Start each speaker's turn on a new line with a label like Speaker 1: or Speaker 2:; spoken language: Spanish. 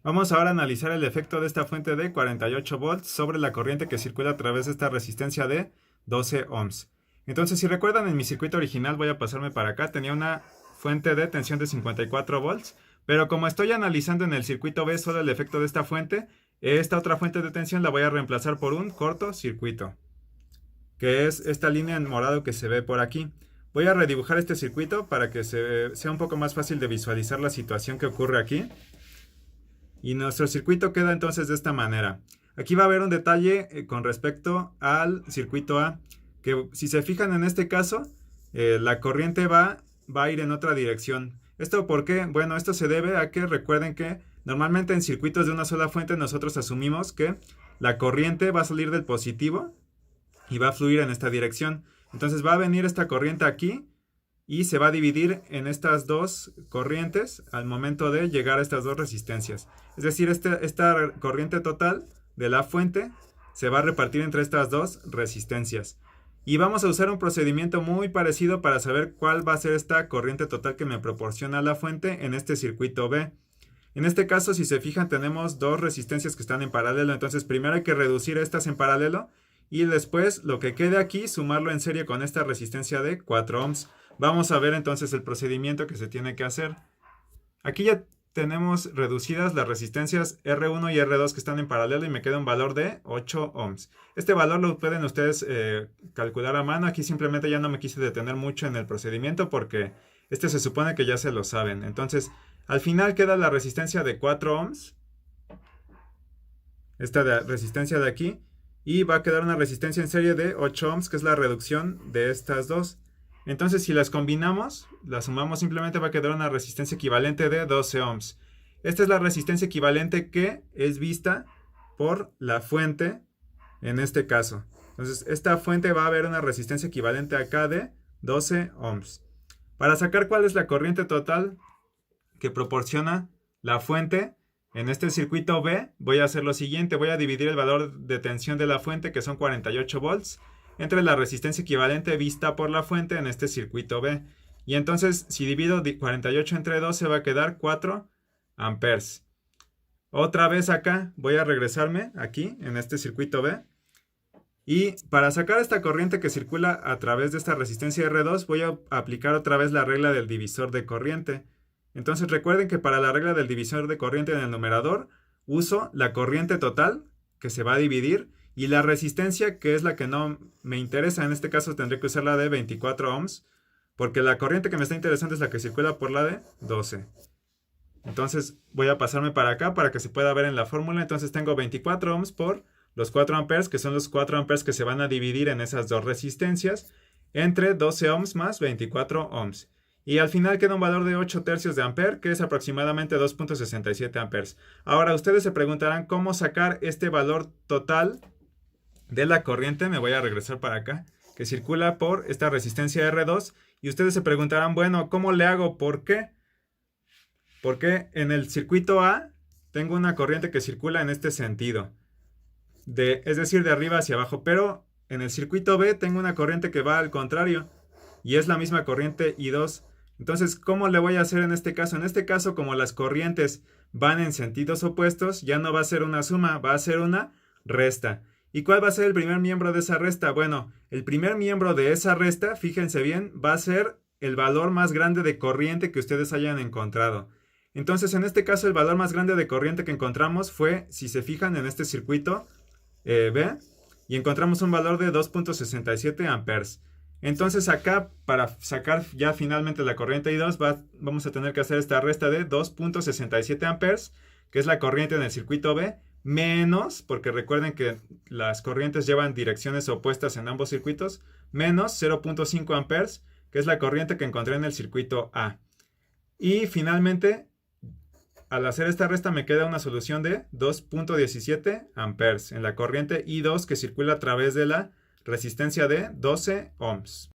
Speaker 1: Vamos ahora a analizar el efecto de esta fuente de 48 volts sobre la corriente que circula a través de esta resistencia de 12 ohms. Entonces, si recuerdan, en mi circuito original, voy a pasarme para acá, tenía una fuente de tensión de 54 volts, pero como estoy analizando en el circuito B solo el efecto de esta fuente, esta otra fuente de tensión la voy a reemplazar por un cortocircuito, que es esta línea en morado que se ve por aquí. Voy a redibujar este circuito para que sea un poco más fácil de visualizar la situación que ocurre aquí. Y nuestro circuito queda entonces de esta manera. Aquí va a haber un detalle con respecto al circuito A, que si se fijan en este caso, la corriente va a ir en otra dirección. ¿Esto por qué? Bueno, esto se debe a que recuerden que normalmente en circuitos de una sola fuente nosotros asumimos que la corriente va a salir del positivo y va a fluir en esta dirección. Entonces va a venir esta corriente aquí y se va a dividir en estas dos corrientes al momento de llegar a estas dos resistencias. Es decir, esta corriente total de la fuente se va a repartir entre estas dos resistencias. Y vamos a usar un procedimiento muy parecido para saber cuál va a ser esta corriente total que me proporciona la fuente en este circuito B. En este caso, si se fijan, tenemos dos resistencias que están en paralelo. Entonces, primero hay que reducir estas en paralelo y después lo que quede aquí, sumarlo en serie con esta resistencia de 4 ohms. Vamos a ver entonces el procedimiento que se tiene que hacer. Aquí ya tenemos reducidas las resistencias R1 y R2 que están en paralelo y me queda un valor de 8 ohms. Este valor lo pueden ustedes calcular a mano. Aquí simplemente ya no me quise detener mucho en el procedimiento porque este se supone que ya se lo saben. Entonces, al final queda la resistencia de 4 ohms. Esta resistencia de aquí. Y va a quedar una resistencia en serie de 8 ohms, que es la reducción de estas dos. Entonces, si las combinamos, las sumamos, simplemente va a quedar una resistencia equivalente de 12 ohms. Esta es la resistencia equivalente que es vista por la fuente en este caso. Entonces, esta fuente va a haber una resistencia equivalente acá de 12 ohms. Para sacar cuál es la corriente total que proporciona la fuente en este circuito B, voy a hacer lo siguiente. Voy a dividir el valor de tensión de la fuente, que son 48 volts, entre la resistencia equivalente vista por la fuente en este circuito B. Y entonces, si divido 48 entre 12, va a quedar 4 amperes. Otra vez acá, voy a regresarme aquí, en este circuito B. Y para sacar esta corriente que circula a través de esta resistencia R2, voy a aplicar otra vez la regla del divisor de corriente. Entonces recuerden que para la regla del divisor de corriente en el numerador, uso la corriente total, que se va a dividir, y la resistencia, que es la que no me interesa. En este caso tendré que usar la de 24 ohms, porque la corriente que me está interesando es la que circula por la de 12. Entonces voy a pasarme para acá para que se pueda ver en la fórmula. Entonces tengo 24 ohms por los 4 amperes, que son los 4 amperes que se van a dividir en esas dos resistencias, entre 12 ohms más 24 ohms. Y al final queda un valor de 8 tercios de ampere, que es aproximadamente 2.67 amperes. Ahora ustedes se preguntarán cómo sacar este valor total de la corriente. Me voy a regresar para acá, que circula por esta resistencia R2. Y ustedes se preguntarán, bueno, ¿cómo le hago? ¿Por qué? Porque en el circuito A tengo una corriente que circula en este sentido, es decir, de arriba hacia abajo. Pero en el circuito B tengo una corriente que va al contrario, y es la misma corriente I2. Entonces, ¿cómo le voy a hacer en este caso? En este caso, como las corrientes van en sentidos opuestos, ya no va a ser una suma, va a ser una resta. ¿Y cuál va a ser el primer miembro de esa resta? Bueno, el primer miembro de esa resta, fíjense bien, va a ser el valor más grande de corriente que ustedes hayan encontrado. Entonces, en este caso, el valor más grande de corriente que encontramos fue, si se fijan en este circuito B, y encontramos un valor de 2.67 amperes. Entonces acá, para sacar ya finalmente la corriente I2, vamos a tener que hacer esta resta de 2.67 amperes, que es la corriente en el circuito B, menos, porque recuerden que las corrientes llevan direcciones opuestas en ambos circuitos, menos 0.5 amperes, que es la corriente que encontré en el circuito A. Y finalmente, al hacer esta resta me queda una solución de 2.17 amperes en la corriente I2 que circula a través de la resistencia de 12 ohms.